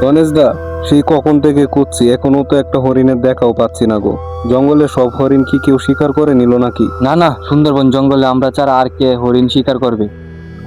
গণেশ দা, সেই কখন থেকে খুঁজছি, এখনো তো একটা হরিণের দেখাও পাচ্ছি না গো। জঙ্গলে সব হরিণ কি কেউ শিকার করে নিল নাকি? না না, সুন্দরবন জঙ্গলে আমরা ছাড়া আর কে হরিণ শিকার করবে?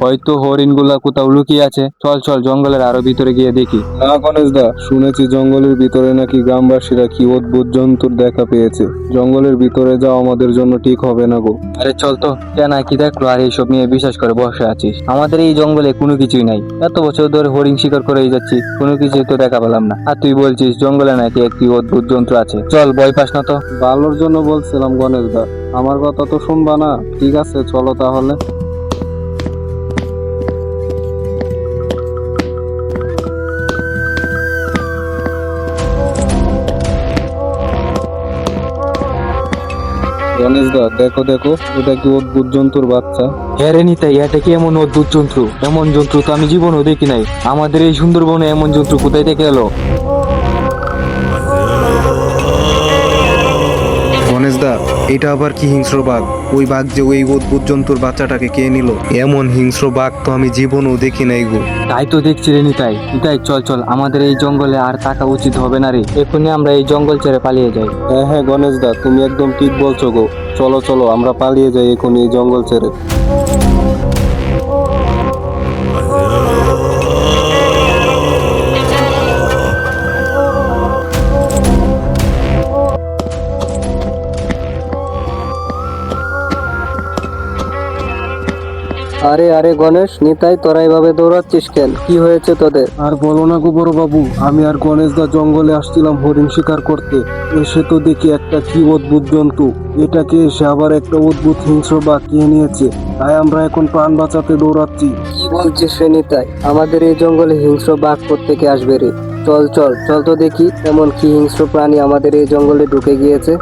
হয়তো হরিণ গুলা কোথাও লুকিয়ে আছে। চল চল, জঙ্গলের আরো ভিতরে গিয়ে দেখি। না গণেশ দা, শুনেছি জঙ্গলের ভিতরে নাকি গ্রামবাসীরা কি অদ্ভুত জন্তুর দেখা পেয়েছে। জঙ্গলের ভিতরে যাওয়া আমাদের জন্য ঠিক হবে না গো। আরে চল তো, কেন কি দেখলো আর এইসব নিয়ে বিশ্বাস করে বসে আছিস? আমাদের এই জঙ্গলে কোনো কিছুই নাই, এত বছর ধরে হরিণ শিকার করেই যাচ্ছি, কোনো কিছুই তো দেখা পেলাম না। আর তুই বলছিস জঙ্গলে নাকি একটি অদ্ভুত যন্ত্র আছে? চল, ভয় পাস না তো। ভালোর জন্য বলছিলাম গণেশ দা, আমার কথা তো শুনবা না? ঠিক আছে, চলো তাহলে। গণেশ দা, দেখো দেখো, এটা কি অদ্ভুত জন্তুর বাচ্চা? হ্যাঁ রে নিতাই, এটা কি এমন অদ্ভুত যন্ত্র? এমন যন্ত্র তো আমি জীবনেও দেখি নাই। আমাদের এই সুন্দরবনে এমন যন্ত্র কোথায় থেকে এলো? গণেশ দা, এটা আবার কি হিংস্র বাঘ? ওই বাঘ যে ওই অদ্ভুত জন্তুর বাচ্চাটাকে কে নিল, এমন হিংস্র বাঘ তো আমি জীবনেও দেখি নাই গো। তাই তো দেখছি রে নিতাই। নিতাই চল চল, আমাদের এই জঙ্গলে আর থাকা উচিত হবে না রে। এখনই আমরা এই জঙ্গল ছেড়ে পালিয়ে যাই। হ্যাঁ হ্যাঁ গণেশ দা, তুমি একদম ঠিক বলছো গো। চলো চলো, আমরা পালিয়ে যাই এখন এই জঙ্গল ছেড়ে। আরে আরে গণেশ, নিতাই, তোরা এভাবে দৌড়াচ্ছিস কেন? কি হয়েছে তোদের? আর বলো না গো বড় বাবু, আমি আর গণেশ দা জঙ্গলে আসছিলাম হরিণ শিকার করতে। এসে তো দেখি একটা কি অদ্ভুত জন্তু। এটাকে এসে আবার একটা অদ্ভুত হিংস্র বাঘ খেয়ে নিয়েছে। তাই আমরা এখন প্রাণ বাঁচাতে দৌড়াচ্ছি। কি বলছিস রে নিতাই? আমাদের এই জঙ্গলে হিংস্র বাঘ কোত্থেকে আসবে রে? চল চল চল তো দেখি, এমন কি হিংস্র প্রাণী আমাদের এই জঙ্গলে ঢুকে গিয়েছে।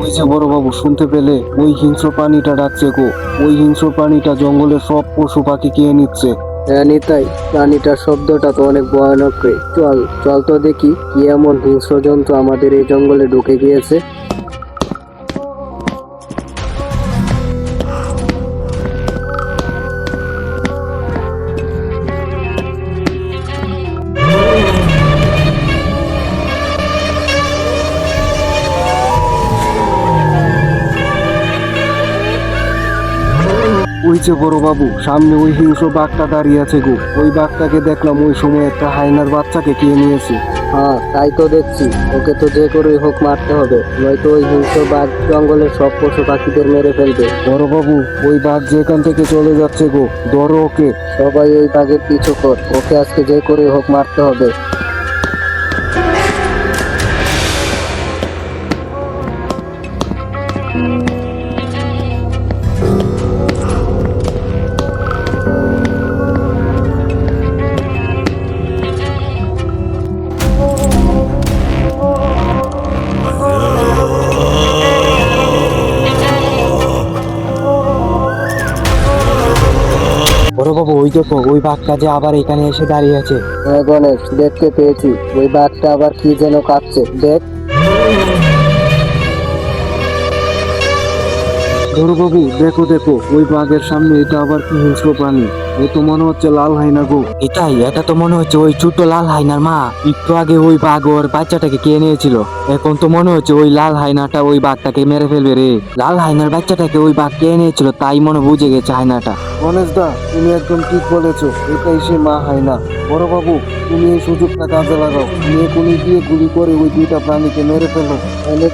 ওই যে বড় বাবু, শুনতে পেলে? ওই হিংস্র প্রাণীটা ডাকছে গো। ওই হিংস্র প্রাণীটা জঙ্গলের সব পশু পাখি খেয়ে নিচ্ছে। হ্যাঁ নিতাই, প্রাণীটার শব্দটা তো অনেক ভয়ানক রে। চল চল তো দেখি, কি এমন হিংস্র জন্তু আমাদের এই জঙ্গলে ঢুকে গিয়েছে। ওই যে বড় বাবু, সামনে ওই হিংস্র বাঘটা দাঁড়িয়ে আছে গো। ওই বাঘটাকে দেখলাম ওই সময় একটা হায়নার বাচ্চাকে খেয়ে নিয়েছে। হ্যাঁ তাই তো দেখছি, ওকে তো যে করেই হোক মারতে হবে, নয়তো ওই হিংস্র বাঘ জঙ্গলের সব পশু পাখিদের মেরে ফেলবে। বড় বাবু, ওই বাঘ যেখান থেকে চলে যাচ্ছে গো, ধরো ওকে। সবাই ওই বাঘের পিছু কর, ওকে আজকে যে করেই হোক মারতে হবে। বড় বাবু, ওই দেখো, ওই বাঘটা যে আবার এখানে এসে দাঁড়িয়ে আছে। হ্যাঁ গণেশ, দেখতে পেয়েছি, ওই বাঘটা আবার কি যেন কাঁপছে, দেখ। বড় বাবু, দেখো দেখো, ওই বাঘের সামনে এটা আবার কি হিংস্র প্রাণী? এ তো মনে হচ্ছে লাল হায়না গো। এটাই, এটা তো মনে হচ্ছে ওই ছোট লাল হায়নার মা। একটু আগে ওই বাঘ ওর বাচ্চাটাকে খেয়ে নিয়েছিল। এখন তো মনে হচ্ছে ওই লাল হায়নাটা ওই বাঘটাকে মেরে ফেলবে রে। লাল হায়নার বাচ্চাটাকে ওই বাঘ খেয়ে নিয়েছিল, তাই মনে বুঝে গেছে হায়নাটা। গণেশ দা, তুমি একদম ঠিক বলেছো, এটাই সে মা হায়না। বড় বাবু, তুমি এই সুযোগটা কাজে লাগাও। তুমি এখনই গিয়ে গুলি করে ওই দুইটা প্রাণীকে মেরে ফেলো।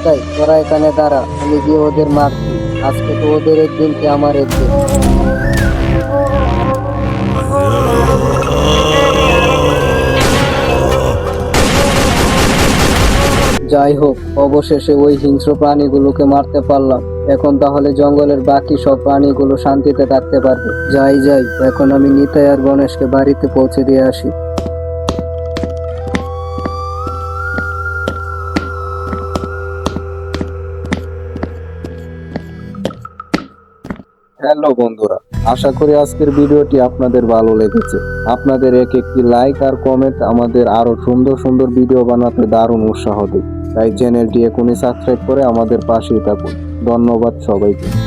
তাই তোরা এখানে দাঁড়া, আমি গিয়ে ওদের মারছি। আজকে তো ওদের একদিন কি আমার একদিন। যাই হোক, অবশেষে ওই হিংস্র প্রাণীগুলোকে মারতে পারলাম। এখন তাহলে জঙ্গলের বাকি সব প্রাণীগুলো শান্তিতে থাকতে পারবে। যাই যাই, এখন আমি নিতাই আর গণেশকে বাড়িতে পৌঁছে দিয়ে আসি। হ্যালো বন্ধুরা, আশা করি আজকের ভিডিওটি আপনাদের ভালো লেগেছে। আপনাদের এক একটি লাইক আর কমেন্ট আমাদের আরো সুন্দর সুন্দর ভিডিও বানাতে দারুণ উৎসাহ দেয়। তাই চ্যানেলটি এখনই সাবস্ক্রাইব করে আমাদের পাশেই থাকুন। ধন্যবাদ সবাইকে।